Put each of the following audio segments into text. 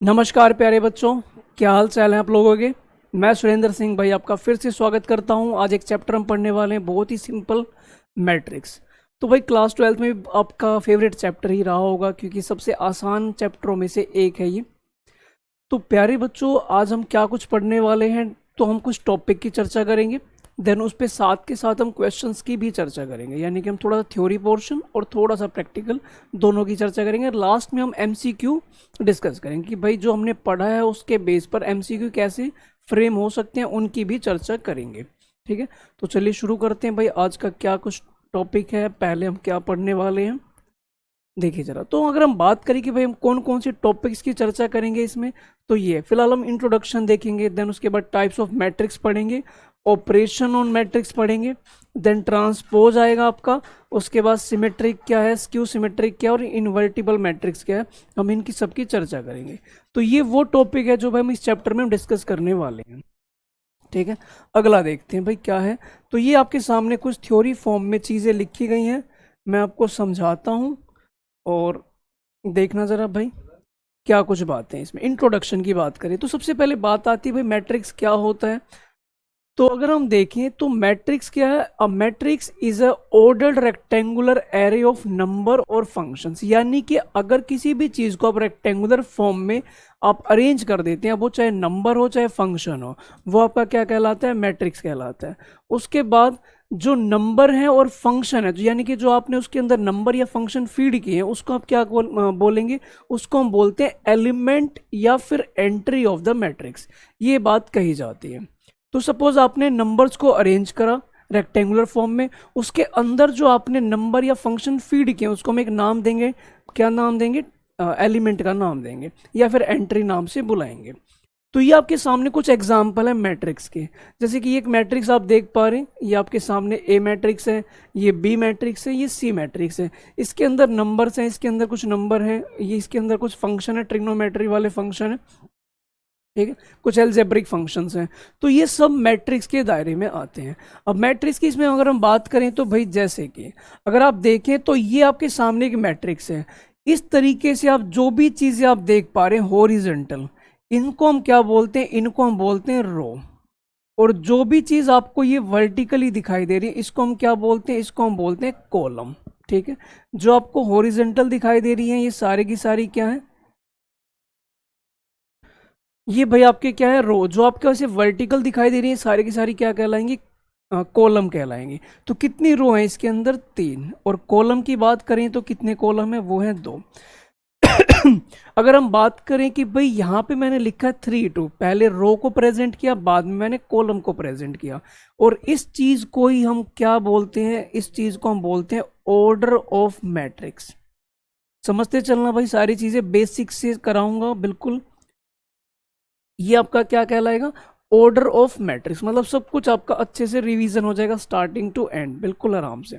नमस्कार प्यारे बच्चों, क्या हाल चाल है आप लोगों के। मैं सुरेंद्र सिंह भाई आपका फिर से स्वागत करता हूं। आज एक चैप्टर हम पढ़ने वाले हैं, बहुत ही सिंपल, मैट्रिक्स। तो भाई क्लास 12th में भी आपका फेवरेट चैप्टर ही रहा होगा, क्योंकि सबसे आसान चैप्टरों में से एक है ये। तो प्यारे बच्चों, आज हम क्या कुछ पढ़ने वाले हैं, तो हम कुछ टॉपिक की चर्चा करेंगे, देन उस पे साथ के साथ हम क्वेश्चंस की भी चर्चा करेंगे। यानी कि हम थोड़ा सा थ्योरी पोर्शन और थोड़ा सा प्रैक्टिकल दोनों की चर्चा करेंगे। लास्ट में हम एमसीक्यू डिस्कस करेंगे कि भाई जो हमने पढ़ा है उसके बेस पर एमसीक्यू कैसे फ्रेम हो सकते हैं, उनकी भी चर्चा करेंगे। ठीक है, तो चलिए शुरू करते हैं भाई। आज का क्या कुछ टॉपिक है, पहले हम क्या पढ़ने वाले हैं देखिए जरा। तो अगर हम बात करें कि भाई हम कौन कौन से टॉपिक्स की चर्चा करेंगे इसमें, तो ये फिलहाल हम इंट्रोडक्शन देखेंगे, देन उसके बाद टाइप्स ऑफ मैट्रिक्स पढ़ेंगे, ऑपरेशन ऑन मैट्रिक्स पढ़ेंगे, देन ट्रांसपोज आएगा आपका, उसके बाद सिमेट्रिक क्या है, स्क्यू सिमेट्रिक क्या है, और इन्वर्टिबल मैट्रिक्स क्या है, हम इनकी सबकी चर्चा करेंगे। तो ये वो टॉपिक है जो भाई हम इस चैप्टर में डिस्कस करने वाले हैं। ठीक है, अगला देखते हैं भाई क्या है। तो ये आपके सामने कुछ थ्योरी फॉर्म में चीज़ें लिखी गई हैं, मैं आपको समझाता हूँ और देखना ज़रा भाई क्या कुछ बातें हैं इसमें। इंट्रोडक्शन की बात करें तो सबसे पहले बात आती है भाई मैट्रिक्स क्या होता है। तो अगर हम देखें तो मैट्रिक्स क्या है, a matrix is a ordered rectangular array of number और फंक्शंस। यानी कि अगर किसी भी चीज़ को आप रेक्टेंगुलर फॉर्म में आप अरेंज कर देते हैं, वो चाहे नंबर हो चाहे फंक्शन हो, वो आपका क्या कहलाता है, मैट्रिक्स कहलाता है। उसके बाद जो नंबर है और फंक्शन है, यानी कि जो आपने उसके अंदर नंबर या फंक्शन फीड किए हैं, उसको आप क्या बोलेंगे, उसको हम बोलते हैं एलिमेंट या फिर एंट्री ऑफ द मैट्रिक्स। ये बात कही जाती है। तो सपोज आपने नंबर्स को अरेंज करा रेक्टेंगुलर फॉर्म में, उसके अंदर जो आपने नंबर या फंक्शन फीड किए उसको हम एक नाम देंगे। क्या नाम देंगे, एलिमेंट का नाम देंगे या फिर एंट्री नाम से बुलाएंगे। तो ये आपके सामने कुछ एग्जाम्पल है मैट्रिक्स के। जैसे कि ये एक मैट्रिक्स आप देख पा रहे हैं, ये आपके सामने ए मैट्रिक्स है, ये बी मैट्रिक्स है, ये सी मैट्रिक्स है। इसके अंदर नंबर्स हैं, इसके अंदर कुछ नंबर हैं, ये इसके अंदर कुछ फंक्शन है, ट्रिग्नोमेट्री वाले फंक्शन है। ठीक है, कुछ एल्जेब्रिक फंक्शंस हैं। तो ये सब मैट्रिक्स के दायरे में आते हैं। अब मैट्रिक्स की इसमें अगर हम बात करें तो भाई जैसे कि अगर आप देखें तो ये आपके सामने एक मैट्रिक्स है। इस तरीके से आप जो भी चीज़ें आप देख पा रहे हैं हॉरिजॉन्टल, इनको हम क्या बोलते हैं, इनको हम बोलते हैं रो। और जो भी चीज़ आपको ये वर्टिकली दिखाई दे रही है, इसको हम क्या बोलते हैं, इसको हम बोलते हैं कॉलम। ठीक है, जो आपको हॉरिजॉन्टल दिखाई दे रही है ये सारी की सारी क्या है, ये भाई आपके क्या है, रो। जो आपके वैसे वर्टिकल दिखाई दे रही है सारी की सारी क्या कहलाएंगी, कॉलम कहलाएंगे। तो कितनी रो है इसके अंदर, 3। और कॉलम की बात करें तो कितने कॉलम है, वो है 2। अगर हम बात करें कि भाई यहाँ पे मैंने लिखा है 3 2, पहले रो को प्रेजेंट किया, बाद में मैंने कॉलम को प्रेजेंट किया। और इस चीज को ही हम क्या बोलते हैं, इस चीज को हम बोलते हैं ऑर्डर ऑफ मैट्रिक्स। समझते चलना भाई, सारी चीजें बेसिक से कराऊंगा बिल्कुल। ये आपका क्या कहलाएगा, ऑर्डर ऑफ मैट्रिक्स। मतलब सब कुछ आपका अच्छे से रिवीजन हो जाएगा स्टार्टिंग टू एंड, बिल्कुल आराम से।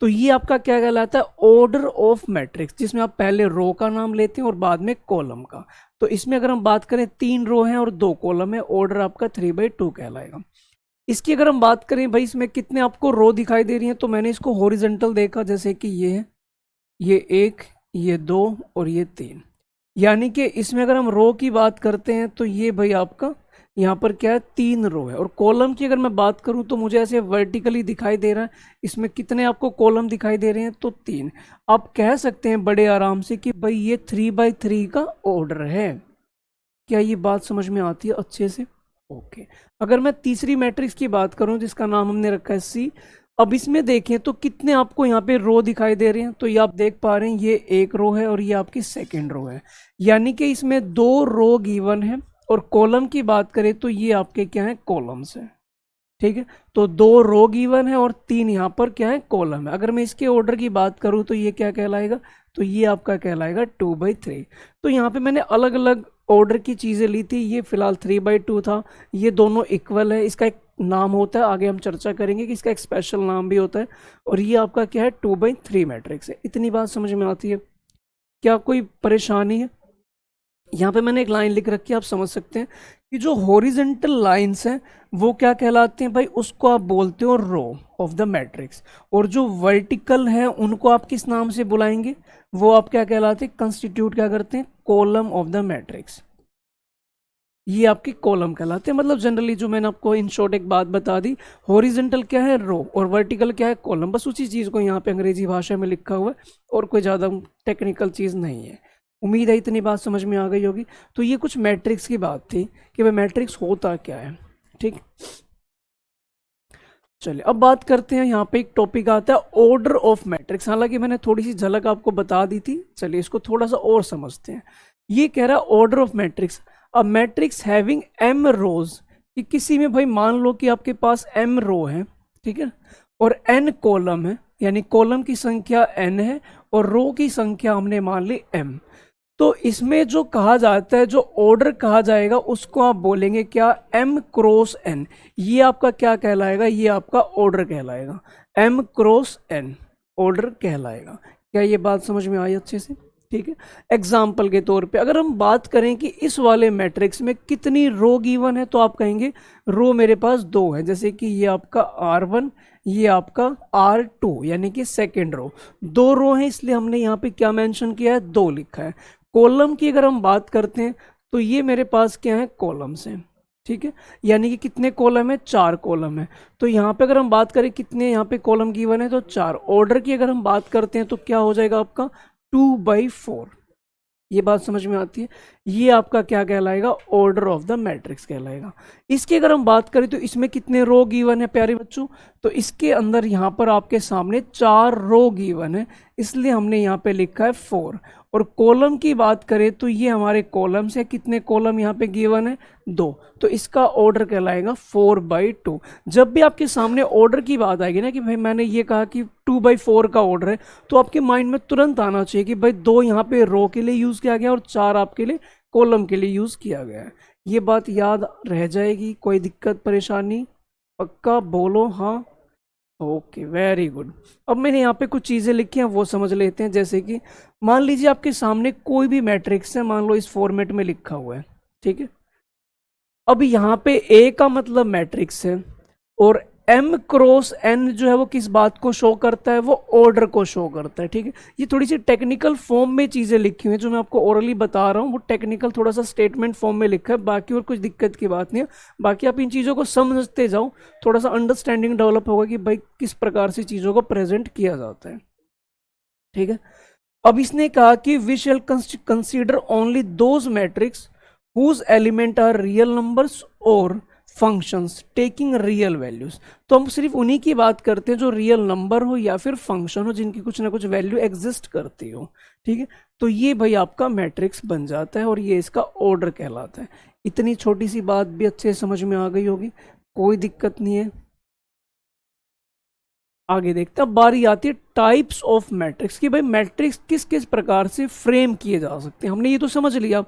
तो ये आपका क्या कहलाता है, ऑर्डर ऑफ मैट्रिक्स, जिसमें आप पहले रो का नाम लेते हैं और बाद में कॉलम का। तो इसमें अगर हम बात करें 3 रो हैं और 2 कॉलम है, ऑर्डर आपका 3/2 कहलाएगा। इसकी अगर हम बात करें भाई इसमें कितने आपको रो दिखाई दे रही हैं, तो मैंने इसको हॉरिजॉन्टल देखा, जैसे कि ये है, ये 1, ये 2 और ये 3। यानी कि इसमें अगर हम रो की बात करते हैं तो ये भाई आपका यहाँ पर क्या है, 3 रो है। और कॉलम की अगर मैं बात करूँ तो मुझे ऐसे वर्टिकली दिखाई दे रहा है, इसमें कितने आपको कॉलम दिखाई दे रहे हैं, तो 3। आप कह सकते हैं बड़े आराम से कि भाई ये 3/3 का ऑर्डर है। क्या ये बात समझ में आती है अच्छे से, ओके। अगर मैं तीसरी मैट्रिक्स की बात करूं जिसका नाम हमने रखा है सी, अब इसमें देखें तो कितने आपको यहाँ पे रो दिखाई दे रहे हैं, तो ये आप देख पा रहे हैं ये 1 रो है और ये आपकी सेकेंड रो है। यानी कि इसमें 2 रो गिवन है। और कॉलम की बात करें तो ये आपके क्या है, कॉलम्स है। ठीक है, तो 2 रो गिवन है और 3 यहाँ पर क्या है, कॉलम है। अगर मैं इसके ऑर्डर की बात करूँ तो ये क्या कहलाएगा, तो ये आपका कहलाएगा 2/3। तो यहाँ पे मैंने अलग अलग ऑर्डर की चीज़ें ली थी, ये फिलहाल 3/2 था। ये दोनों इक्वल है, इसका एक नाम होता है, आगे हम चर्चा करेंगे कि इसका एक स्पेशल नाम भी होता है। और ये आपका क्या है, 2/3 मैट्रिक्स है। इतनी बात समझ में आती है, क्या कोई परेशानी है। यहाँ पे मैंने एक लाइन लिख रखी है, आप समझ सकते हैं कि जो हॉरिजेंटल लाइंस हैं वो क्या कहलाते हैं भाई, उसको आप बोलते हो रो ऑफ द मैट्रिक्स। और जो वर्टिकल है उनको आप किस नाम से बुलाएंगे, वो आप क्या कहलाते हैं, कंस्टिट्यूट क्या करते हैं, कॉलम ऑफ द मैट्रिक्स। ये आपके कॉलम कहलाते हैं। मतलब जनरली जो मैंने आपको इन शॉर्ट एक बात बता दी, हॉरिजेंटल क्या है रो और वर्टिकल क्या है कॉलम, बस उसी चीज़ को यहाँ पे अंग्रेजी भाषा में लिखा हुआ है और कोई ज़्यादा टेक्निकल चीज़ नहीं है। उम्मीद है इतनी बात समझ में आ गई होगी। तो ये कुछ मैट्रिक्स की बात थी कि भाई मैट्रिक्स होता क्या है। ठीक, चलिए अब बात करते हैं। यहाँ पे एक टॉपिक आता है ऑर्डर ऑफ मैट्रिक्स। हालांकि मैंने थोड़ी सी झलक आपको बता दी थी, चलिए इसको थोड़ा सा और समझते हैं। ये कह रहा है ऑर्डर ऑफ मैट्रिक्स, अब मैट्रिक्स हैविंग एम रोज, कि किसी में भाई मान लो कि आपके पास एम रो है, ठीक है, और एन कॉलम है, यानी कॉलम की संख्या एन है और रो की संख्या हमने मान ली एम। तो इसमें जो कहा जाता है, जो ऑर्डर कहा जाएगा उसको आप बोलेंगे क्या, एम क्रॉस एन। ये आपका क्या कहलाएगा, ये आपका ऑर्डर कहलाएगा, एम क्रॉस एन ऑर्डर कहलाएगा। क्या ये बात समझ में आई अच्छे से? ठीक है। एग्जाम्पल के तौर पे अगर हम बात करें कि इस वाले मैट्रिक्स में कितनी रो गिवन है, तो आप कहेंगे रो मेरे पास दो है, जैसे कि ये आपका R1, ये आपका R2, यानी कि सेकेंड रो। दो रो है इसलिए हमने यहाँ पे क्या मेंशन किया है, दो लिखा है। कॉलम की अगर हम बात करते हैं तो ये मेरे पास क्या है, कॉलम्स हैं, ठीक है, यानी कि कितने कॉलम है, चार कॉलम है। तो यहाँ पे अगर हम बात करें कितने यहाँ पे कॉलम गिवन है, तो चार। ऑर्डर की अगर हम बात करते हैं तो क्या हो जाएगा आपका 2/4। ये बात समझ में आती है? ये आपका क्या कहलाएगा, ऑर्डर ऑफ द मैट्रिक्स कहलाएगा। इसकी अगर हम बात करें तो इसमें कितने रो गिवन है प्यारे बच्चों, तो इसके अंदर यहाँ पर आपके सामने चार रो गिवन है, इसलिए हमने यहाँ पे लिखा है 4। और कॉलम की बात करें तो ये हमारे कॉलम्स है, कितने कॉलम यहाँ पे गिवन है, 2। तो इसका ऑर्डर कहलाएगा 4/2। जब भी आपके सामने ऑर्डर की बात आएगी ना कि भाई मैंने ये कहा कि 2/4 का ऑर्डर है, तो आपके माइंड में तुरंत आना चाहिए कि भाई 2 यहाँ पे रो के लिए यूज किया गया और 4 आपके लिए कॉलम के लिए यूज किया गया है। ये बात याद रह जाएगी? कोई दिक्कत परेशानी? पक्का बोलो हाँ। Okay, very good. अब मैंने यहाँ पे कुछ चीज़ें लिखी हैं वो समझ लेते हैं। जैसे कि मान लीजिए आपके सामने कोई भी मैट्रिक्स है, मान लो इस फॉर्मेट में लिखा हुआ है, ठीक है। अब यहाँ पे ए का मतलब मैट्रिक्स है और एम क्रॉस एन जो है वो किस बात को शो करता है, वो ऑर्डर को शो करता है, ठीक है। ये थोड़ी सी टेक्निकल फॉर्म में चीज़ें लिखी हुई हैं, जो मैं आपको ओरली बता रहा हूँ वो टेक्निकल थोड़ा सा स्टेटमेंट फॉर्म में लिखा है, बाकी और कुछ दिक्कत की बात नहीं है। बाकी आप इन चीज़ों को समझते जाओ, थोड़ा सा अंडरस्टैंडिंग डेवलप होगा कि भाई किस प्रकार से चीज़ों को प्रेजेंट किया जाता है, ठीक है। अब इसने कहा कि we shall consider only those matrix whose element are real numbers और फंक्शंस टेकिंग रियल वैल्यूज। तो हम सिर्फ उन्हीं की बात करते हैं जो रियल नंबर हो या फिर फंक्शन हो जिनकी कुछ ना कुछ वैल्यू एग्जिस्ट करती हो, ठीक है। तो ये भाई आपका मैट्रिक्स बन जाता है और ये इसका ऑर्डर कहलाता है। इतनी छोटी सी बात भी अच्छे से समझ में आ गई होगी, कोई दिक्कत नहीं है। आगे देखते हैं, बारी आती है टाइप्स ऑफ मैट्रिक्स की। भाई मैट्रिक्स किस किस प्रकार से फ्रेम किए जा सकते हैं। हमने ये तो समझ लिया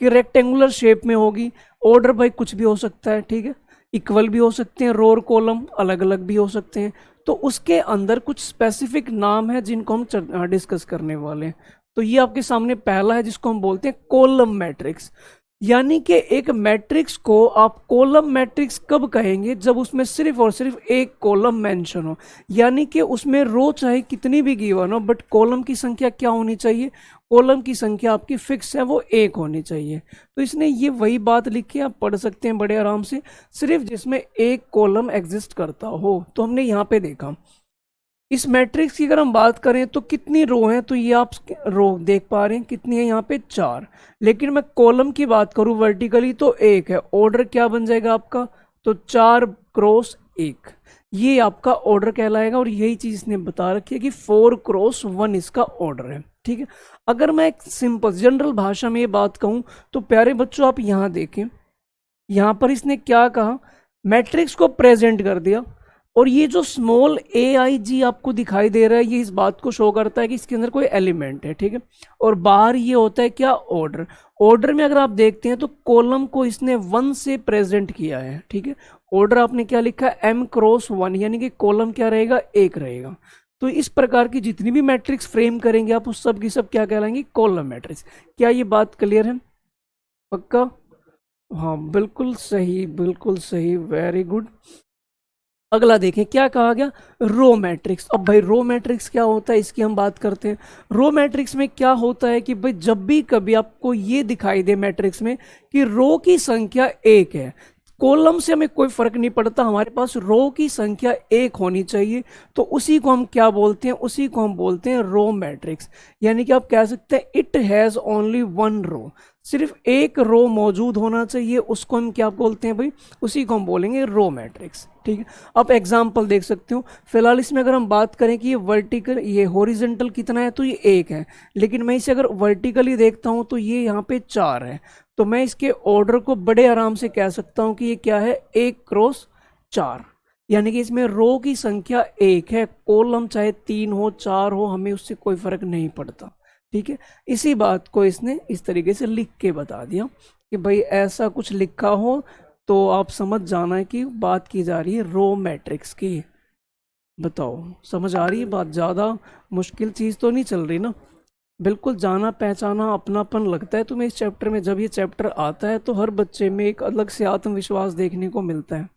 कि रेक्टेंगुलर शेप में होगी, ऑर्डर भाई कुछ भी हो सकता है, ठीक है, इक्वल भी हो सकते हैं, रो और कॉलम अलग अलग भी हो सकते हैं। तो उसके अंदर कुछ स्पेसिफिक नाम है जिनको हम डिस्कस करने वाले हैं। तो ये आपके सामने पहला है जिसको हम बोलते हैं कॉलम मैट्रिक्स। यानी कि एक मैट्रिक्स को आप कॉलम मैट्रिक्स कब कहेंगे, जब उसमें सिर्फ और सिर्फ एक कॉलम मेंशन हो, यानी कि उसमें रो चाहे कितनी भी गिवन हो बट कॉलम की संख्या क्या होनी चाहिए, कॉलम की संख्या आपकी फिक्स है, वो एक होनी चाहिए। तो इसने ये वही बात लिखी है, आप पढ़ सकते हैं बड़े आराम से, सिर्फ जिसमें एक कॉलम एग्जिस्ट करता हो। तो हमने यहाँ पे देखा इस मैट्रिक्स की अगर हम बात करें तो कितनी रो हैं, तो ये आप रो देख पा रहे हैं कितनी है, यहाँ पे 4। लेकिन मैं कॉलम की बात करूं वर्टिकली तो एक है। ऑर्डर क्या बन जाएगा आपका, तो 4x1, ये आपका ऑर्डर कहलाएगा। और यही चीज इसने बता रखी है कि 4x1 इसका ऑर्डर है, ठीक है। अगर मैं एक सिंपल जनरल भाषा में ये बात कहूं तो प्यारे बच्चों आप यहाँ देखें, यहाँ पर इसने क्या कहा, मैट्रिक्स को प्रेजेंट कर दिया। और ये जो स्मॉल AIG आपको दिखाई दे रहा है, ये इस बात को शो करता है कि इसके अंदर कोई एलिमेंट है, ठीक है। और बाहर ये होता है क्या, ऑर्डर। ऑर्डर में अगर आप देखते हैं तो कॉलम को इसने 1 से प्रेजेंट किया है, ठीक है। ऑर्डर आपने क्या लिखा है, M×1, यानी कि कॉलम क्या रहेगा, एक रहेगा। तो इस प्रकार की जितनी भी मैट्रिक्स फ्रेम करेंगे आप, उस सब की सब क्या कहलाएंगे, कॉलम मैट्रिक्स। क्या ये बात क्लियर है? पक्का? हाँ बिल्कुल सही, बिल्कुल सही, वेरी गुड। अगला देखें क्या कहा गया, रो मैट्रिक्स। अब भाई रो मैट्रिक्स क्या होता है इसकी हम बात करते हैं। रो मैट्रिक्स में क्या होता है कि भाई जब भी कभी आपको ये दिखाई दे मैट्रिक्स में कि रो की संख्या एक है, कॉलम से हमें कोई फर्क नहीं पड़ता, हमारे पास रो की संख्या एक होनी चाहिए, तो उसी को हम क्या बोलते हैं, उसी को हम बोलते हैं रो मैट्रिक्स। यानी कि आप कह सकते हैं it has only one row, सिर्फ एक रो मौजूद होना चाहिए, उसको हम क्या बोलते हैं भाई, उसी को हम बोलेंगे रो मैट्रिक्स। ठीक है, आप एग्जाम्पल देख सकते हो। फिलहाल इसमें अगर हम बात करें कि ये वर्टिकल, ये हॉरिजॉन्टल कितना है, तो ये एक है, लेकिन मैं इसे अगर वर्टिकली देखता हूँ तो ये यहाँ पे 4 है, तो मैं इसके ऑर्डर को बड़े आराम से कह सकता हूँ कि ये क्या है, 1x4। यानी कि इसमें रो की संख्या एक है, कॉलम चाहे 3 हो 4 हो, हमें उससे कोई फर्क नहीं पड़ता। ठीक है, इसी बात को इसने इस तरीके से लिख के बता दिया कि भाई ऐसा कुछ लिखा हो तो आप समझ जाना है कि बात की जा रही है रो मैट्रिक्स की। बताओ समझ आ रही है बात, ज़्यादा मुश्किल चीज़ तो नहीं चल रही ना, बिल्कुल जाना पहचाना अपनापन लगता है तुम्हें इस चैप्टर में। जब ये चैप्टर आता है तो हर बच्चे में एक अलग से आत्मविश्वास देखने को मिलता है,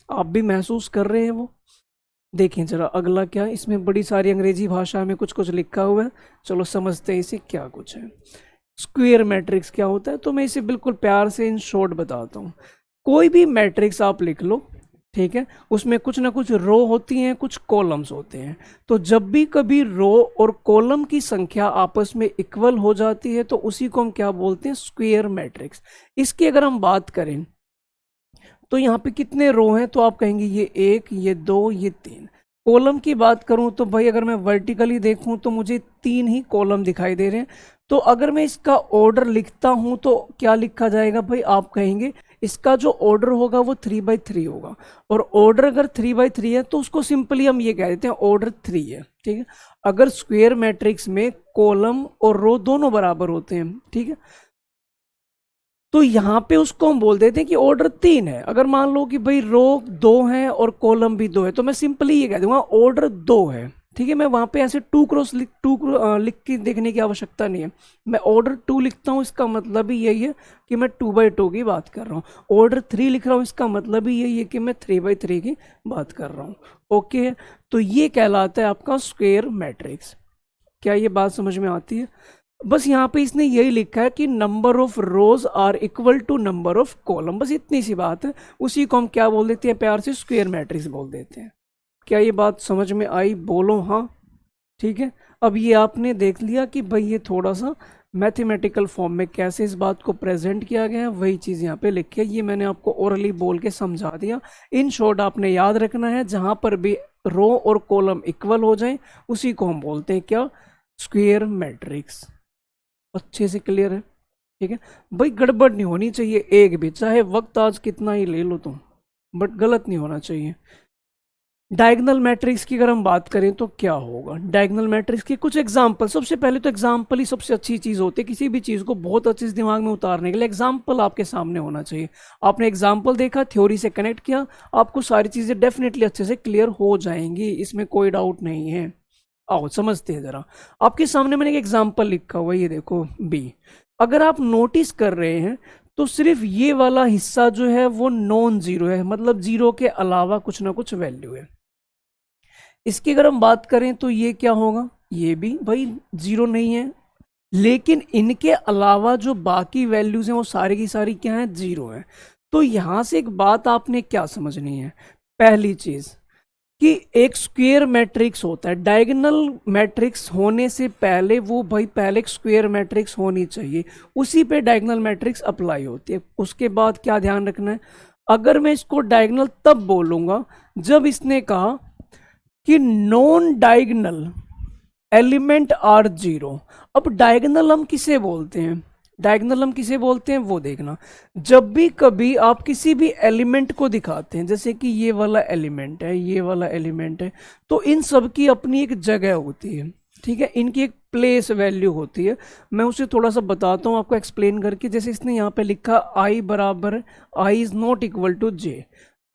आप भी महसूस कर रहे हैं वो। देखें जरा अगला क्या, इसमें बड़ी सारी अंग्रेजी भाषा में कुछ कुछ लिखा हुआ है, चलो समझते हैं इसे क्या कुछ है। स्क्वायर मैट्रिक्स क्या होता है, तो मैं इसे बिल्कुल प्यार से इन शॉर्ट बताता हूँ। कोई भी मैट्रिक्स आप लिख लो, ठीक है, उसमें कुछ ना कुछ रो होती हैं, कुछ कॉलम्स होते हैं, तो जब भी कभी रो और कॉलम की संख्या आपस में इक्वल हो जाती है तो उसी को हम क्या बोलते हैं, स्क्वायर मैट्रिक्स। इसकी अगर हम बात करें तो यहाँ पे कितने रो हैं, तो आप कहेंगे ये 1, ये 2, ये 3। कॉलम की बात करूं तो भाई अगर मैं वर्टिकली देखूं तो मुझे 3 ही कॉलम दिखाई दे रहे हैं, तो अगर मैं इसका ऑर्डर लिखता हूं तो क्या लिखा जाएगा भाई, आप कहेंगे इसका जो ऑर्डर होगा वो 3/3 होगा। और ऑर्डर अगर 3/3 है तो उसको सिंपली हम ये कह देते हैं ऑर्डर 3 है। ठीक है, अगर स्क्वायर मैट्रिक्स में कॉलम और रो दोनों बराबर होते हैं, ठीक है, तो यहाँ पे उसको हम बोल देते हैं कि ऑर्डर 3 है। अगर मान लो कि भाई रो 2 है और कॉलम भी 2 है, तो मैं सिंपली ये कह दूंगा ऑर्डर 2 है। ठीक है, मैं वहां पे ऐसे 2x लिख के देखने की आवश्यकता नहीं है, मैं ऑर्डर 2 लिखता हूँ, इसका मतलब ही यही है कि मैं 2/2 की बात कर रहा हूँ। ऑर्डर 3 लिख रहा हूँ, इसका मतलब ही यही है कि मैं 3/3 की बात कर रहा हूँ। ओके, तो ये कहलाता है आपका स्क्वायर मैट्रिक्स। क्या ये बात समझ में आती है? बस यहाँ पे इसने यही लिखा है कि number of rows are equal to number of column, बस इतनी सी बात है, उसी को हम क्या बोल देते हैं, प्यार से स्क्वायर मैट्रिक्स बोल देते हैं। क्या ये बात समझ में आई? बोलो हाँ। ठीक है, अब ये आपने देख लिया कि भाई ये थोड़ा सा मैथमेटिकल फॉर्म में कैसे इस बात को प्रेजेंट किया गया है, वही चीज़ यहाँ पे लिखी है, ये मैंने आपको ओरली बोल के समझा दिया। इन शॉर्ट आपने याद रखना है, जहाँ पर भी रो और कॉलम इक्वल हो जाए उसी को हम बोलते हैं क्या, स्क्वायर मैट्रिक्स। अच्छे से क्लियर है? ठीक है भाई, गड़बड़ नहीं होनी चाहिए एक भी, चाहे वक्त आज कितना ही ले लो तुम, बट गलत नहीं होना चाहिए। डायगोनल मैट्रिक्स की अगर हम बात करें तो क्या होगा, डायगोनल मैट्रिक्स के कुछ एग्जांपल। सबसे पहले तो एग्जांपल ही सबसे अच्छी चीज़ होती है, किसी भी चीज़ को बहुत अच्छे से दिमाग में उतारने के लिए एग्जांपल आपके सामने होना चाहिए। आपने एग्जांपल देखा, थ्योरी से कनेक्ट किया, आपको सारी चीज़ें डेफिनेटली अच्छे से क्लियर हो जाएंगी, इसमें कोई डाउट नहीं है। आओ समझते हैं जरा। आपके सामने मैंने एक एग्जांपल लिखा हुआ है, ये देखो बी। अगर आप नोटिस कर रहे हैं तो सिर्फ ये वाला हिस्सा जो है वो नॉन जीरो है, मतलब जीरो के अलावा कुछ ना कुछ वैल्यू है। इसकी अगर हम बात करें तो ये क्या होगा, ये भी भाई जीरो नहीं है, लेकिन इनके अलावा जो बाकी वैल्यूज हैं वो सारी की सारी क्या है, जीरो है। तो यहां से एक बात आपने क्या समझनी है, पहली चीज कि एक स्क्वायर मैट्रिक्स होता है, डायगोनल मैट्रिक्स होने से पहले वो भाई पहले एक स्क्वायर मैट्रिक्स होनी चाहिए, उसी पे डायगोनल मैट्रिक्स अप्लाई होती है। उसके बाद क्या ध्यान रखना है, अगर मैं इसको डायगोनल तब बोलूंगा जब इसने कहा कि non diagonal element are zero. अब डायगोनल हम किसे बोलते हैं, डायगोनल हम किसे बोलते हैं वो देखना। जब भी कभी आप किसी भी एलिमेंट को दिखाते हैं, जैसे कि ये वाला एलिमेंट है, ये वाला एलिमेंट है, तो इन सब की अपनी एक जगह होती है, ठीक है, इनकी एक प्लेस वैल्यू होती है। मैं उसे थोड़ा सा बताता हूँ आपको एक्सप्लेन करके। जैसे इसने यहाँ पे लिखा आई बराबर I is not equal to जे,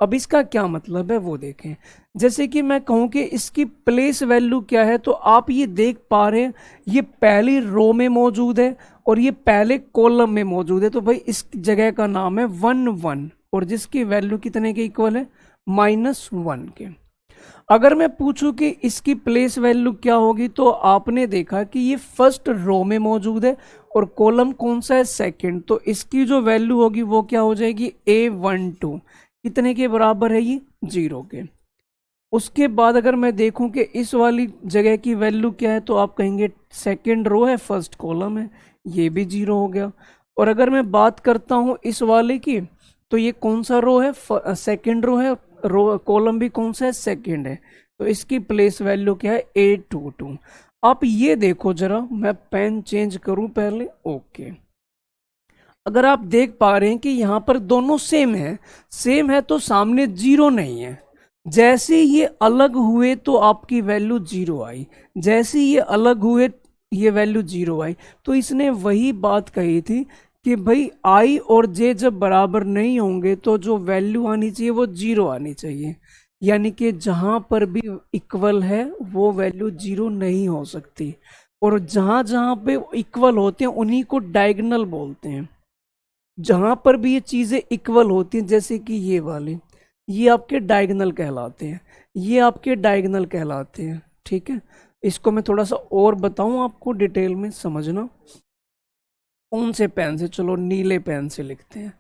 अब इसका क्या मतलब है वो देखें। जैसे कि मैं कहूं कि इसकी प्लेस वैल्यू क्या है, तो आप ये देख पा रहे हैं ये पहली रो में मौजूद है और ये पहले कॉलम में मौजूद है, तो भाई इस जगह का नाम है 1 1, और जिसकी वैल्यू कितने के इक्वल है, -1 के। अगर मैं पूछूं कि इसकी प्लेस वैल्यू क्या होगी, तो आपने देखा कि ये फर्स्ट रो में मौजूद है और कॉलम कौन सा है, सेकंड, तो इसकी जो वैल्यू होगी वो क्या हो जाएगी, A12। कितने के बराबर है ये, 0 के। उसके बाद अगर मैं देखूं कि इस वाली जगह की वैल्यू क्या है, तो आप कहेंगे सेकंड रो है, फर्स्ट कॉलम है, ये भी 0 हो गया। और अगर मैं बात करता हूं इस वाले की, तो ये कौन सा रो है, सेकंड रो है, रो कॉलम भी कौन सा है, सेकंड है, तो इसकी प्लेस वैल्यू क्या है, A22। आप ये देखो जरा, मैं पेन चेंज करूं पहले, ओके। अगर आप देख पा रहे हैं कि यहाँ पर दोनों सेम है तो सामने 0 नहीं है। जैसे ये अलग हुए तो आपकी वैल्यू 0 आई, जैसे ये अलग हुए ये वैल्यू 0 आई। तो इसने वही बात कही थी कि भाई I और J जब बराबर नहीं होंगे तो जो वैल्यू आनी चाहिए वो 0 आनी चाहिए, यानी कि जहां पर भी इक्वल है वो वैल्यू 0 नहीं हो सकती। और जहां जहां पे इक्वल होते हैं उन्हीं को डायगोनल बोलते हैं। जहां पर भी ये चीजें इक्वल होती हैं, जैसे कि ये वाले, ये आपके डायगोनल कहलाते हैं, ये आपके डायगोनल कहलाते हैं, ठीक है। इसको मैं थोड़ा सा और बताऊं आपको डिटेल में समझना। कौन से पेन से, चलो नीले पेन से लिखते हैं।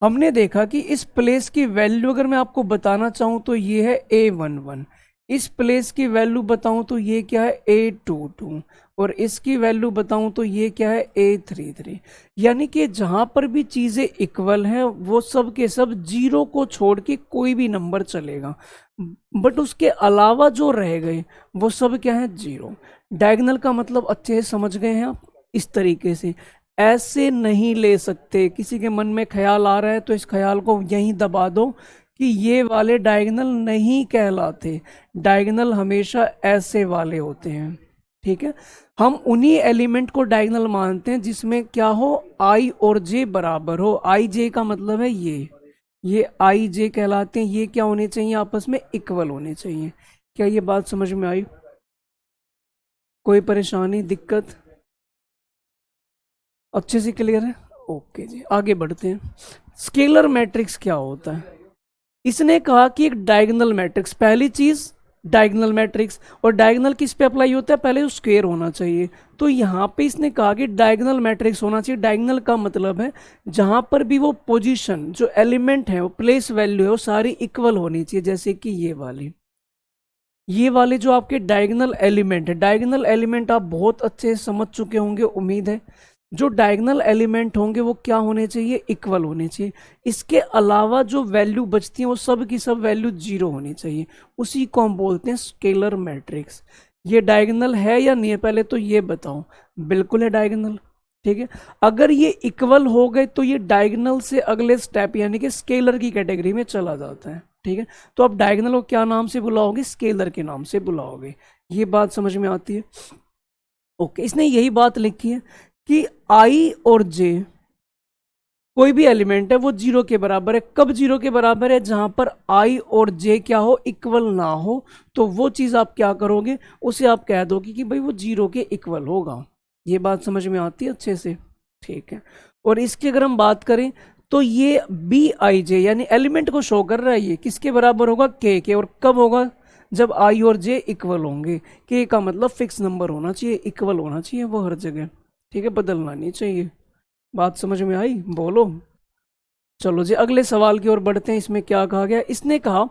हमने देखा कि इस प्लेस की वैल्यू अगर मैं आपको बताना चाहूं तो ये है A11, इस प्लेस की वैल्यू बताऊं तो ये क्या है, A22, और इसकी वैल्यू बताऊं तो ये क्या है, A33। यानी कि जहां पर भी चीजें इक्वल हैं वो सब के सब 0 को छोड़ के कोई भी नंबर चलेगा, बट उसके अलावा जो रह गए वो सब क्या है, 0। डायगोनल का मतलब अच्छे से समझ गए हैं आप। इस तरीके से ऐसे नहीं ले सकते। किसी के मन में ख्याल आ रहा है तो इस ख्याल को यहीं दबा दो कि ये वाले डायगोनल नहीं कहलाते, डायगोनल हमेशा ऐसे वाले होते हैं, ठीक है। हम उन्हीं एलिमेंट को डायगोनल मानते हैं जिसमें क्या हो, I और J बराबर हो। I J का मतलब है ये I J कहलाते हैं। ये क्या होने चाहिए, आपस में इक्वल होने चाहिए। क्या ये बात समझ में आई, कोई परेशानी दिक्कत, अच्छे से क्लियर है, ओके जी। आगे बढ़ते हैं। स्केलर मैट्रिक्स क्या होता है, इसने कहा कि एक डायगोनल मैट्रिक्स, पहली चीज डायगोनल मैट्रिक्स, और डायगोनल किस पे अप्लाई होता है, पहले स्क्वायर होना चाहिए। तो यहाँ पे इसने कहा कि डायगोनल मैट्रिक्स होना चाहिए। डायगोनल का मतलब है जहां पर भी वो पोजीशन, जो एलिमेंट है, वो प्लेस वैल्यू है, वो सारी इक्वल होनी चाहिए। जैसे कि ये वाले जो आपके डायगोनल एलिमेंट है, डायगोनल एलिमेंट आप बहुत अच्छे से समझ चुके होंगे उम्मीद है। जो डायगोनल एलिमेंट होंगे वो क्या होने चाहिए, इक्वल होने चाहिए। इसके अलावा जो वैल्यू बचती है वो सब की सब वैल्यू 0 होनी चाहिए। उसी को हम बोलते हैं स्केलर मैट्रिक्स। ये डायगोनल है या नहीं है, पहले तो ये बताओ। बिल्कुल है डायगोनल, ठीक है। अगर ये इक्वल हो गए तो ये डायगोनल से अगले स्टेप यानी कि स्केलर की कैटेगरी में चला जाता है, ठीक है। तो आप डायगोनल को क्या नाम से बुलाओगे, स्केलर के नाम से बुलाओगे। ये बात समझ में आती है, ओके। इसने यही बात लिखी है कि I और J कोई भी एलिमेंट है वो 0 के बराबर है। कब 0 के बराबर है, जहां पर I और J क्या हो, इक्वल ना हो। तो वो चीज आप क्या करोगे, उसे आप कह दोगे कि भाई वो 0 के इक्वल होगा। ये बात समझ में आती है अच्छे से, ठीक है। और इसकी अगर हम बात करें तो ये BIJ यानी एलिमेंट को शो कर रहा है, ये किसके बराबर होगा, K के। और कब होगा, जब I और J इक्वल होंगे। K का मतलब फिक्स नंबर होना चाहिए, इक्वल होना चाहिए वो हर जगह, ठीक है, बदलना नहीं चाहिए। बात समझ में आई, बोलो। चलो जी अगले सवाल की ओर बढ़ते हैं। इसमें क्या कहा गया, इसने कहा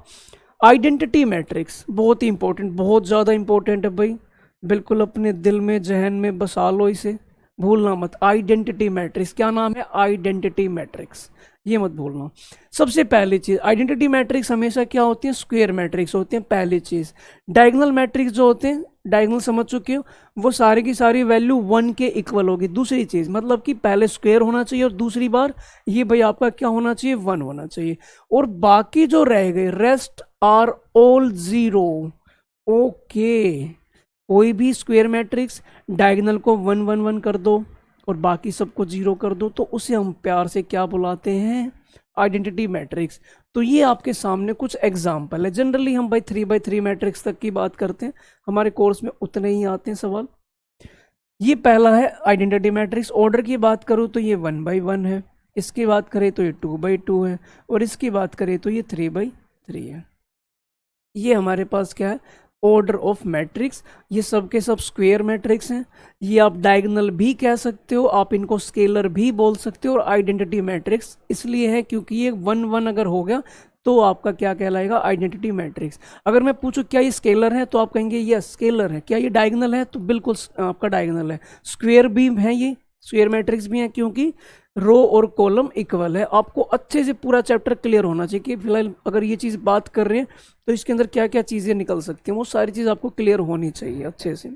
आइडेंटिटी मैट्रिक्स, बहुत ही इंपॉर्टेंट, बहुत ज़्यादा इंपॉर्टेंट है भाई। बिल्कुल अपने दिल में जहन में बसा लो इसे, भूलना मत। आइडेंटिटी मैट्रिक्स, क्या नाम है, आइडेंटिटी मैट्रिक्स, ये मत भूलना। सबसे पहली चीज, आइडेंटिटी मैट्रिक्स हमेशा क्या होती है, स्क्वायर मैट्रिक्स होते हैं, पहली चीज। डायगोनल मैट्रिक्स जो होते हैं, डायगोनल समझ चुके हो, वो सारी की सारी वैल्यू 1 के इक्वल होगी। दूसरी चीज मतलब कि पहले स्क्वायर होना चाहिए और दूसरी बार ये भाई आपका क्या होना चाहिए, 1 होना चाहिए। और बाकी जो रह गए, रेस्ट आर ऑल 0, ओके। कोई भी स्क्वायर मैट्रिक्स डायगोनल को 1 1 1 कर दो और बाकी सबको 0 कर दो, तो उसे हम प्यार से क्या बुलाते हैं, आइडेंटिटी मैट्रिक्स। तो ये आपके सामने कुछ एग्जाम्पल है। जनरली हम भाई 3x3 मैट्रिक्स तक की बात करते हैं, हमारे कोर्स में उतने ही आते हैं सवाल। ये पहला है आइडेंटिटी मैट्रिक्स। ऑर्डर की बात करूँ तो ये 1x1 है, इसकी बात करें तो ये 2x2 है, और इसकी बात करें तो ये 3x3 है, ये हमारे पास क्या है, ऑर्डर ऑफ मैट्रिक्स। ये सब के सब स्क्वायर मैट्रिक्स हैं। ये आप डायगोनल भी कह सकते हो, आप इनको स्केलर भी बोल सकते हो। और आइडेंटिटी मैट्रिक्स इसलिए है क्योंकि ये 1 1 अगर हो गया तो आपका क्या कहलाएगा, आइडेंटिटी मैट्रिक्स। अगर मैं पूछूं क्या ये स्केलर है तो आप कहेंगे यस स्केलर है। क्या ये डायगोनल है तो बिल्कुल आपका डायगोनल है। स्क्वायर भी है, ये स्क्वायर मैट्रिक्स भी है क्योंकि रो और कॉलम इक्वल है। आपको अच्छे से पूरा चैप्टर क्लियर होना चाहिए कि फिलहाल अगर ये चीज़ बात कर रहे हैं तो इसके अंदर क्या क्या चीज़ें निकल सकती हैं, वो सारी चीज़ आपको क्लियर होनी चाहिए अच्छे से।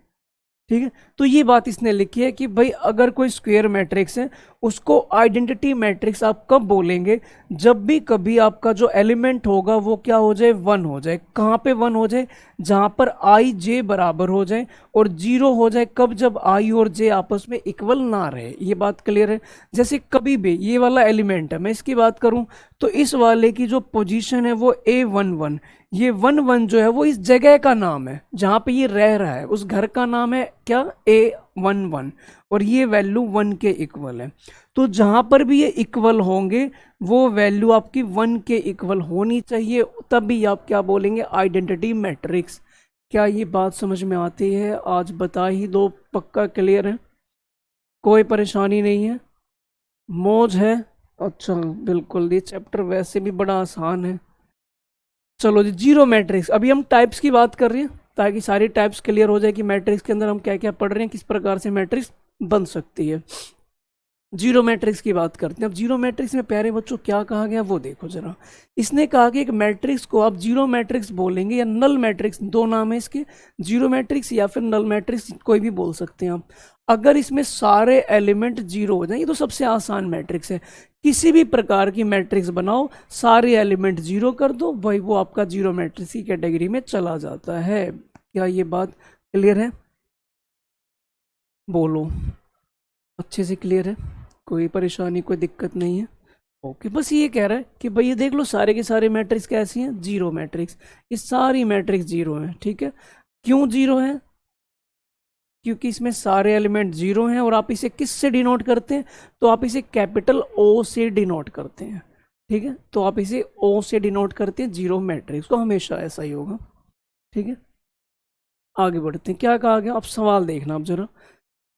ठीक है, तो ये बात इसने लिखी है कि भाई अगर कोई स्क्वायर मैट्रिक्स है उसको आइडेंटिटी मैट्रिक्स आप कब बोलेंगे, जब भी कभी आपका जो एलिमेंट होगा वो क्या हो जाए, 1 हो जाए। कहाँ पे 1 हो जाए, जहाँ पर आई जे बराबर हो जाए। और 0 हो जाए कब, जब आई और जे आपस में इक्वल ना रहे। ये बात क्लियर है। जैसे कभी भी ये वाला एलिमेंट है, मैं इसकी बात करूं तो इस वाले की जो पोजीशन है वो A11, ये 1 1 जो है वो इस जगह का नाम है जहाँ पे ये रह रहा है, उस घर का नाम है क्या, A11। और ये वैल्यू 1 के इक्वल है। तो जहाँ पर भी ये इक्वल होंगे वो वैल्यू आपकी 1 के इक्वल होनी चाहिए, तभी आप क्या बोलेंगे, आइडेंटिटी मैट्रिक्स। क्या ये बात समझ में आती है? आज बता ही दो, पक्का क्लियर है, कोई परेशानी नहीं है, मौज है। अच्छा बिल्कुल, ये चैप्टर वैसे भी बड़ा आसान है। चलो जी, जीरो मैट्रिक्स। अभी हम टाइप्स की बात कर रहे हैं ताकि सारी टाइप्स क्लियर हो जाए कि मैट्रिक्स के अंदर हम क्या क्या पढ़ रहे हैं, किस प्रकार से मैट्रिक्स बन सकती है। जीरो मैट्रिक्स की बात करते हैं। अब जीरो मैट्रिक्स में प्यारे बच्चों क्या कहा गया वो देखो जरा। इसने कहा कि एक मैट्रिक्स को आप जीरो मैट्रिक्स बोलेंगे या नल मैट्रिक्स, दो नाम है इसके, जीरो मैट्रिक्स या फिर नल मैट्रिक्स, कोई भी बोल सकते हैं आप। अगर इसमें सारे एलिमेंट जीरो हो जाए, ये तो सबसे आसान मैट्रिक्स है। किसी भी प्रकार की मैट्रिक्स बनाओ, सारे एलिमेंट जीरो कर दो, भाई वो आपका जीरो मैट्रिक्स की कैटेगरी में चला जाता है। क्या ये बात क्लियर है? बोलो, अच्छे से क्लियर है, कोई परेशानी कोई दिक्कत नहीं है? ओके, बस ये कह रहा है कि भाई ये देख लो सारे के सारे मैट्रिक्स कैसी हैं, जीरो मैट्रिक्स। ये सारी मैट्रिक्स जीरो हैं। ठीक है, क्यों जीरो है? क्योंकि इसमें सारे एलिमेंट जीरो हैं। और आप इसे किस से डिनोट करते हैं, तो आप इसे कैपिटल ओ से डिनोट करते हैं। ठीक है, तो आप इसे ओ से डिनोट करते हैं जीरो मैट्रिक्स को, हमेशा ऐसा ही होगा। ठीक है, आगे बढ़ते हैं। क्या कहा गया, आप सवाल देखना। आप जरा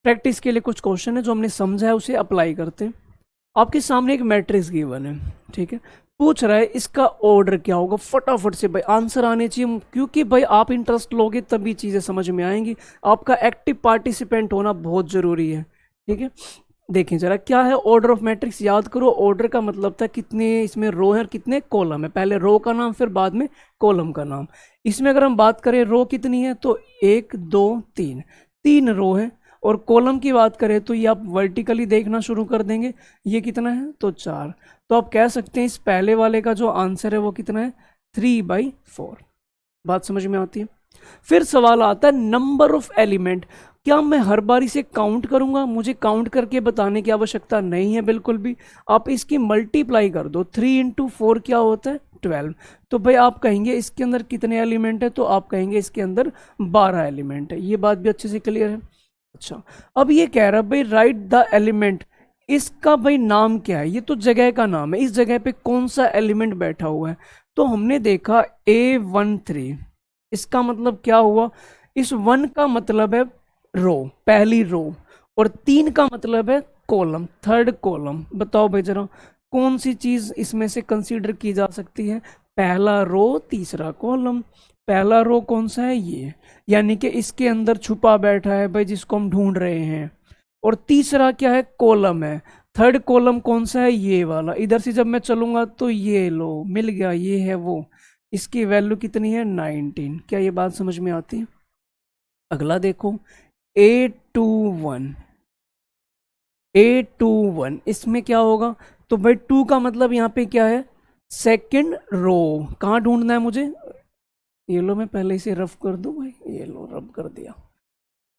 प्रैक्टिस के लिए कुछ क्वेश्चन है जो हमने समझा है उसे अप्लाई करते हैं। आपके सामने एक मैट्रिक्स गिवन है, ठीक है, पूछ रहा है इसका ऑर्डर क्या होगा। फटाफट से भाई आंसर आने चाहिए, क्योंकि भाई आप इंटरेस्ट लोगे तभी चीज़ें समझ में आएंगी। आपका एक्टिव पार्टिसिपेंट होना बहुत ज़रूरी है। ठीक है, देखें जरा क्या है ऑर्डर ऑफ मैट्रिक्स। याद करो, ऑर्डर का मतलब था कितने इसमें रो है और कितने कॉलम है। पहले रो का नाम फिर बाद में कॉलम का नाम। इसमें अगर हम बात करें रो कितनी है तो 1 2 3, 3 रो है। और कॉलम की बात करें तो ये आप वर्टिकली देखना शुरू कर देंगे, ये कितना है तो 4। तो आप कह सकते हैं इस पहले वाले का जो आंसर है वो कितना है, 3/4। बात समझ में आती है? फिर सवाल आता है नंबर ऑफ एलिमेंट। क्या मैं हर बार इसे काउंट करूंगा? मुझे काउंट करके बताने की आवश्यकता नहीं है बिल्कुल भी। आप इसकी मल्टीप्लाई कर दो, 3 × 4 क्या होता है 12। तो भाई आप कहेंगे इसके अंदर कितने एलिमेंट है, तो आप कहेंगे इसके अंदर 12 एलिमेंट है। ये बात भी अच्छे से क्लियर है। अच्छा, अब ये कह रहा है भाई राइट द एलिमेंट। इसका भाई नाम क्या है, ये तो जगह का नाम है, इस जगह पे कौन सा एलिमेंट बैठा हुआ है। तो हमने देखा A13, इसका मतलब क्या हुआ, इस 1 का मतलब है रो, पहली रो, और 3 का मतलब है कॉलम, थर्ड कॉलम। बताओ भाई जरा कौन सी चीज इसमें से कंसीडर की जा सकती है, पहला रो तीसरा कॉलम। पहला रो कौन सा है, ये, यानी कि इसके अंदर छुपा बैठा है भाई जिसको हम ढूंढ रहे हैं। और तीसरा क्या है, कॉलम है। थर्ड कॉलम कौन सा है, ये वाला। इधर से जब मैं चलूंगा तो ये लो मिल गया, ये है वो। इसकी वैल्यू कितनी है 19। क्या ये बात समझ में आती है? अगला देखो A21, A21 इसमें क्या होगा, तो भाई 2 का मतलब यहाँ पे क्या है, सेकंड रो। कहाँ ढूंढना है मुझे, ये लो मैं पहले इसे रफ कर दूं भाई, ये लो रब कर दिया।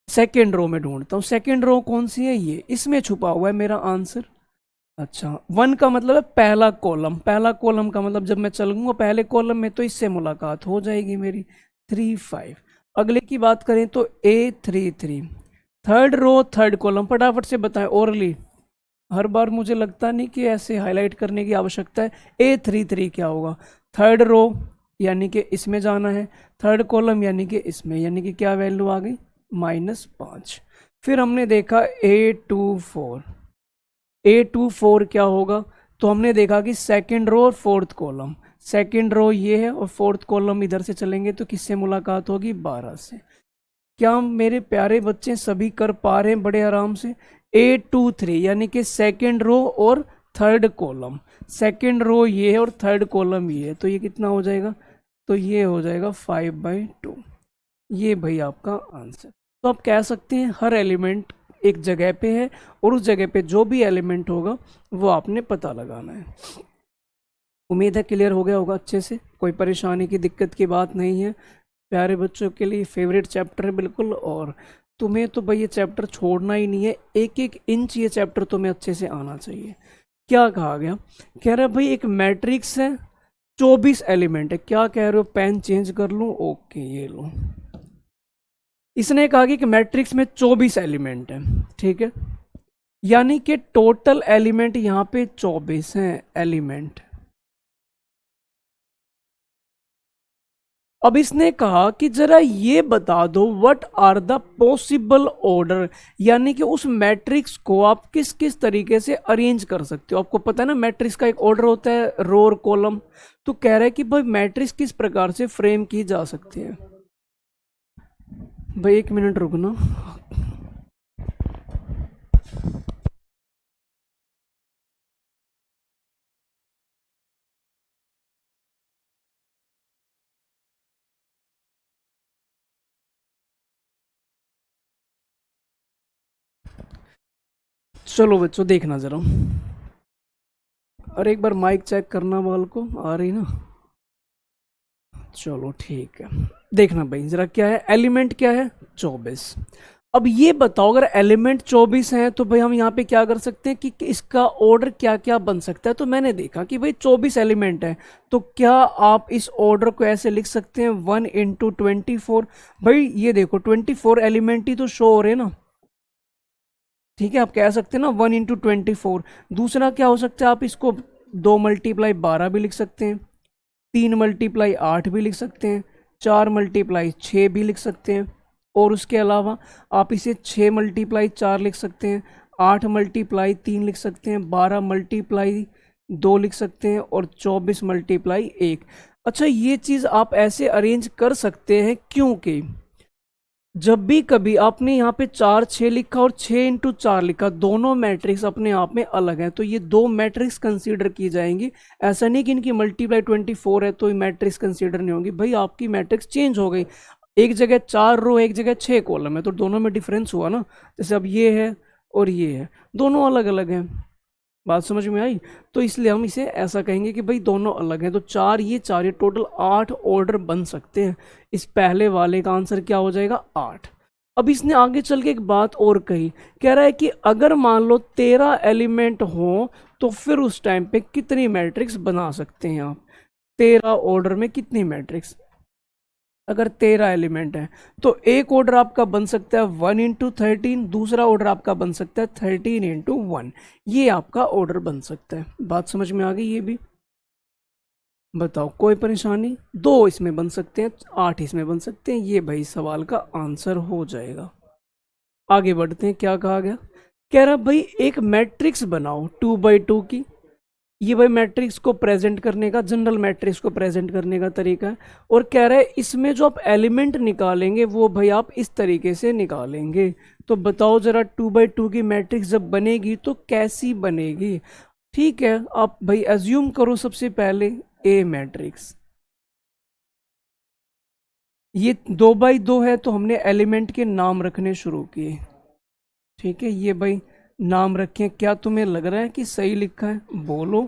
सेकेंड रो में ढूंढता हूँ, सेकेंड रो कौन सी है, ये, इसमें छुपा हुआ है मेरा आंसर। अच्छा, 1 का मतलब है पहला कॉलम, पहला कॉलम का मतलब जब मैं चलूंगा पहले कॉलम में तो इससे मुलाकात हो जाएगी मेरी, 3 5। अगले की बात करें तो A33, third row third column. फटाफट से बताएं ओरली, हर बार मुझे लगता नहीं कि ऐसे हाईलाइट करने की आवश्यकता है। A33 क्या होगा, थर्ड रो यानी कि इसमें जाना है, थर्ड कॉलम यानी कि इसमें, यानी कि क्या वैल्यू आ गई, -5। फिर हमने देखा A24, A24 क्या होगा, तो हमने देखा कि सेकंड रो और फोर्थ कॉलम, सेकंड रो ये है और फोर्थ कॉलम इधर से चलेंगे तो किससे मुलाकात होगी, 12 से। क्या मेरे प्यारे बच्चे सभी कर पा रहे हैं बड़े आराम से। A23 यानी कि सेकंड रो और थर्ड कॉलम, सेकंड रो ये है और थर्ड कॉलम ये है, तो ये कितना हो जाएगा, तो ये हो जाएगा 5/2। ये भाई आपका आंसर। तो आप कह सकते हैं हर एलिमेंट एक जगह पे है और उस जगह पे जो भी एलिमेंट होगा वो आपने पता लगाना है। उम्मीद है क्लियर हो गया होगा अच्छे से, कोई परेशानी की दिक्कत की बात नहीं है। प्यारे बच्चों के लिए फेवरेट चैप्टर है बिल्कुल, और तुम्हें तो भाई ये चैप्टर छोड़ना ही नहीं है, एक एक इंच ये चैप्टर तुम्हें अच्छे से आना चाहिए। क्या कहा गया, कह रहा है भाई एक मैट्रिक्स है, 24 एलिमेंट है। क्या कह रहे हो, पेन चेंज कर लूं, ओके ये लो। इसने कहा कि मैट्रिक्स में 24 एलिमेंट है, ठीक है, यानी कि टोटल एलिमेंट यहां पे 24 हैं एलिमेंट। अब इसने कहा कि जरा ये बता दो what are the possible order, यानी कि उस मैट्रिक्स को आप किस किस तरीके से अरेंज कर सकते हो। आपको पता है ना मैट्रिक्स का एक ऑर्डर होता है, रो और कॉलम। तो कह रहा है कि भाई मैट्रिक्स किस प्रकार से फ्रेम की जा सकती है। भाई एक मिनट रुकना। चलो बच्चों देखना जरा, और एक बार माइक चेक करना, बाल को आ रही ना, चलो ठीक है। देखना भाई जरा क्या है, एलिमेंट क्या है, 24। अब ये बताओ अगर एलिमेंट 24 हैं तो भाई हम यहाँ पे क्या कर सकते हैं कि इसका ऑर्डर क्या क्या बन सकता है। तो मैंने देखा कि भाई 24 एलिमेंट है, तो क्या आप इस ऑर्डर को ऐसे लिख सकते हैं 1 × 24। भाई ये देखो 24 एलिमेंट ही तो शो हो रहे हैं ना, ठीक है, आप कह सकते हैं ना 1 × 24। दूसरा क्या हो सकता है, आप इसको 2 × 12 भी लिख सकते हैं, 3 × 8 भी लिख सकते हैं, 4 × 6 भी लिख सकते हैं, और उसके अलावा आप इसे 6 × 4 लिख सकते हैं, 8 × 3 लिख सकते हैं, 12 × 2 लिख सकते हैं, और 24 × 1। अच्छा ये चीज़ आप ऐसे अरेंज कर सकते हैं क्योंकि जब भी कभी आपने यहाँ पे 4 6 लिखा और 6 × 4 लिखा, दोनों मैट्रिक्स अपने आप में अलग हैं, तो ये दो मैट्रिक्स कंसीडर की जाएंगी। ऐसा नहीं कि इनकी मल्टीप्लाई 24 है तो मैट्रिक्स कंसीडर नहीं होगी। भाई आपकी मैट्रिक्स चेंज हो गई, एक जगह 4 रो एक जगह 6 कॉलम है, तो दोनों में डिफरेंस हुआ ना। जैसे अब ये है और ये है, दोनों अलग अलग हैं। बात समझ में आई, तो इसलिए हम इसे ऐसा कहेंगे कि भाई दोनों अलग हैं। तो 4 ये टोटल 8 ऑर्डर बन सकते हैं। इस पहले वाले का आंसर क्या हो जाएगा, 8। अब इसने आगे चल के एक बात और कही, कह रहा है कि अगर मान लो 13 एलिमेंट हो तो फिर उस टाइम पे कितनी मैट्रिक्स बना सकते हैं आप, 13 ऑर्डर में कितनी मैट्रिक्स। अगर 13 एलिमेंट है तो एक ऑर्डर आपका बन सकता है 1 × 13, दूसरा ऑर्डर आपका बन सकता है 13 × 1। ये आपका ऑर्डर बन सकता है। बात समझ में आ गई, ये भी बताओ कोई परेशानी। 2 इसमें बन सकते हैं, 8 इसमें बन सकते हैं। ये भाई सवाल का आंसर हो जाएगा। आगे बढ़ते हैं, क्या कहा गया, कह रहा भाई एक मैट्रिक्स बनाओ 2×2 की। ये भाई मैट्रिक्स को प्रेजेंट करने का, जनरल मैट्रिक्स को प्रेजेंट करने का तरीका है। और कह रहा है इसमें जो आप एलिमेंट निकालेंगे वो भाई आप इस तरीके से निकालेंगे। तो बताओ जरा 2×2 की मैट्रिक्स जब बनेगी तो कैसी बनेगी। ठीक है, आप भाई एज्यूम करो सबसे पहले ए मैट्रिक्स। ये 2×2 है तो हमने एलिमेंट के नाम रखने शुरू किए। ठीक है, ये भाई नाम रखें। क्या तुम्हें लग रहा है कि सही लिखा है, बोलो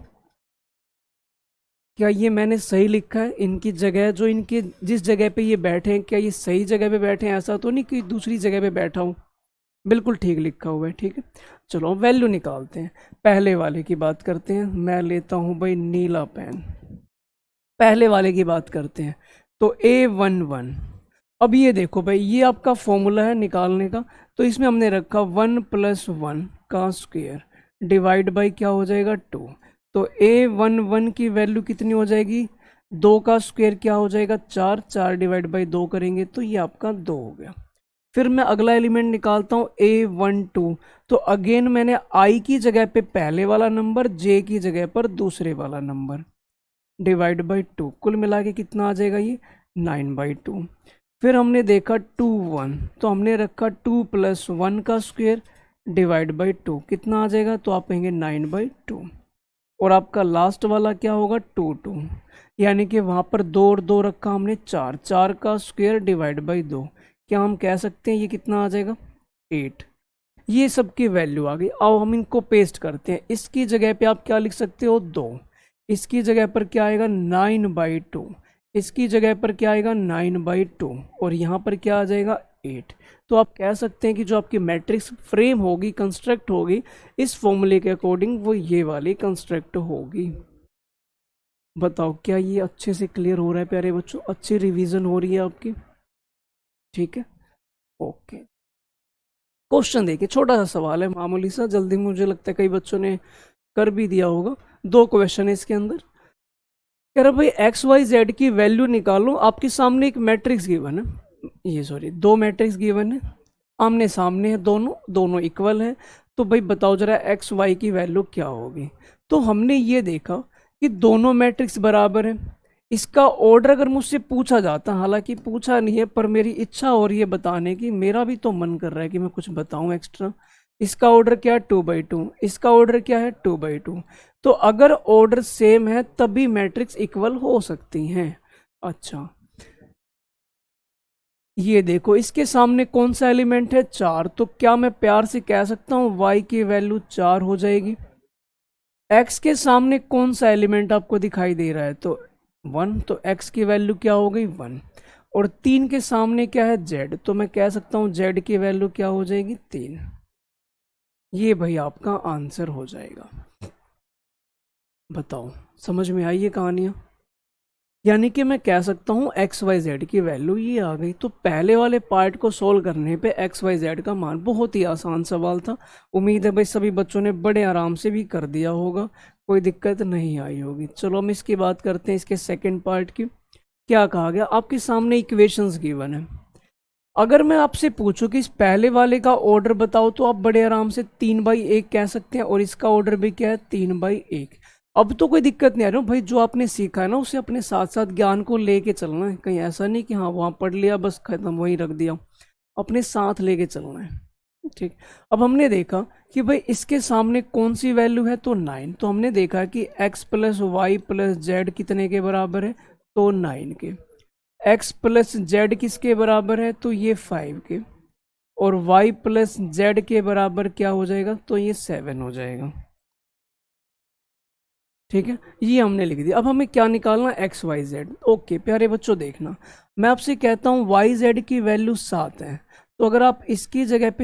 क्या ये मैंने सही लिखा है। इनकी जगह जो इनके जिस जगह पे ये बैठे हैं, क्या ये सही जगह पे बैठे हैं, ऐसा तो नहीं कि दूसरी जगह पे बैठा हूँ। बिल्कुल ठीक लिखा हुआ है, ठीक है। चलो वैल्यू निकालते हैं। पहले वाले की बात करते हैं, मैं लेता हूँ भाई नीला पेन। पहले वाले की बात करते हैं तो A11। अब ये देखो भाई, ये आपका फॉर्मूला है निकालने का। तो इसमें हमने रखा 1 + 1 का स्क्वायर डिवाइड बाई क्या हो जाएगा 2। तो A11 की वैल्यू कितनी हो जाएगी, 2 का स्क्वायर क्या हो जाएगा 4, 4 डिवाइड बाई 2 करेंगे तो ये आपका 2 हो गया। फिर मैं अगला एलिमेंट निकालता हूँ A12, तो अगेन मैंने I की जगह पे पहले वाला नंबर, J की जगह पर दूसरे वाला नंबर, डिवाइड बाई 2, कुल मिला के कितना आ जाएगा ये 9/2। फिर हमने देखा 2 1, तो हमने रखा 2 + 1 का स्क्वायर डिवाइड बाई 2, कितना आ जाएगा, तो आप कहेंगे 9/2। और आपका लास्ट वाला क्या होगा 2 2, यानी कि वहाँ पर 2 और 2 रखा हमने 4, 4 का स्क्वायर डिवाइड बाई 2, क्या हम कह सकते हैं ये कितना आ जाएगा 8। ये सब की वैल्यू आ गई। अब हम इनको पेस्ट करते हैं। इसकी जगह पे आप क्या लिख सकते हो 2, इसकी जगह पर क्या आएगा 9/2, इसकी जगह पर क्या आएगा 9/2, और यहाँ पर क्या आ जाएगा 8। तो आप कह सकते हैं कि जो आपकी मैट्रिक्स फ्रेम होगी, कंस्ट्रक्ट होगी, इस फॉर्मूले के अकॉर्डिंग वो ये वाली कंस्ट्रक्ट होगी। बताओ क्या ये अच्छे से क्लियर हो रहा है प्यारे बच्चों? अच्छी रिवीजन हो रही है आपकी? ठीक है, ओके। क्वेश्चन देखिए, छोटा सा सवाल है, मामूली सा, जल्दी मुझे लगता है कई बच्चों ने कर भी दिया होगा। 2 क्वेश्चन है इसके अंदर। कह रहा भाई XYZ की वैल्यू निकालो। आपके सामने एक मैट्रिक्स गिवन है, ये सॉरी 2 मैट्रिक्स गिवन है, आमने सामने है, दोनों दोनों इक्वल है। तो भाई बताओ जरा XY की वैल्यू क्या होगी। तो हमने ये देखा कि दोनों मैट्रिक्स बराबर है। इसका ऑर्डर अगर मुझसे पूछा जाता, हालांकि पूछा नहीं है, पर मेरी इच्छा हो रही है बताने की, मेरा भी तो मन कर रहा है कि मैं कुछ बताऊं एक्स्ट्रा। इसका ऑर्डर क्या है 2/2, इसका ऑर्डर क्या है 2/2। तो अगर ऑर्डर सेम है तभी मैट्रिक्स इक्वल हो सकती हैं। अच्छा, ये देखो इसके सामने कौन सा एलिमेंट है 4, तो क्या मैं प्यार से कह सकता हूं y की वैल्यू 4 हो जाएगी। x के सामने कौन सा एलिमेंट आपको दिखाई दे रहा है, तो 1, तो x की वैल्यू क्या हो गई 1। और 3 के सामने क्या है z, तो मैं कह सकता हूं z की वैल्यू क्या हो जाएगी 3। ये भाई आपका आंसर हो जाएगा। बताओ समझ में आई ये कहानियां? यानी कि मैं कह सकता हूँ XYZ की वैल्यू ये आ गई। तो पहले वाले पार्ट को सोल्व करने पे XYZ का मान, बहुत ही आसान सवाल था। उम्मीद है भाई सभी बच्चों ने बड़े आराम से भी कर दिया होगा, कोई दिक्कत नहीं आई होगी। चलो हम इसकी बात करते हैं, इसके सेकंड पार्ट की। क्या कहा गया, आपके सामने इक्वेशंस गिवन है। अगर मैं आपसे पूछूं कि इस पहले वाले का ऑर्डर बताओ, तो आप बड़े आराम से 3/1 कह सकते हैं, और इसका ऑर्डर भी क्या है 3/1। अब तो कोई दिक्कत नहीं आ रही भाई, जो आपने सीखा है ना उसे अपने साथ साथ ज्ञान को लेके चलना है। कहीं ऐसा नहीं कि हाँ वहाँ पढ़ लिया बस खत्म वहीं रख दिया, अपने साथ लेके चलना है। ठीक, अब हमने देखा कि भाई इसके सामने कौन सी वैल्यू है, तो 9। तो हमने देखा कि x + y + z कितने के बराबर है, तो 9 के। x + z किसके बराबर है, तो ये 5 के। और y + z के बराबर क्या हो जाएगा, तो ये 7 हो जाएगा। ठीक है, ये हमने लिख दिया। अब हमें क्या निकालना, XYZ। ओके प्यारे बच्चों, देखना मैं आपसे कहता हूँ YZ की वैल्यू 7 है, तो अगर आप इसकी जगह पे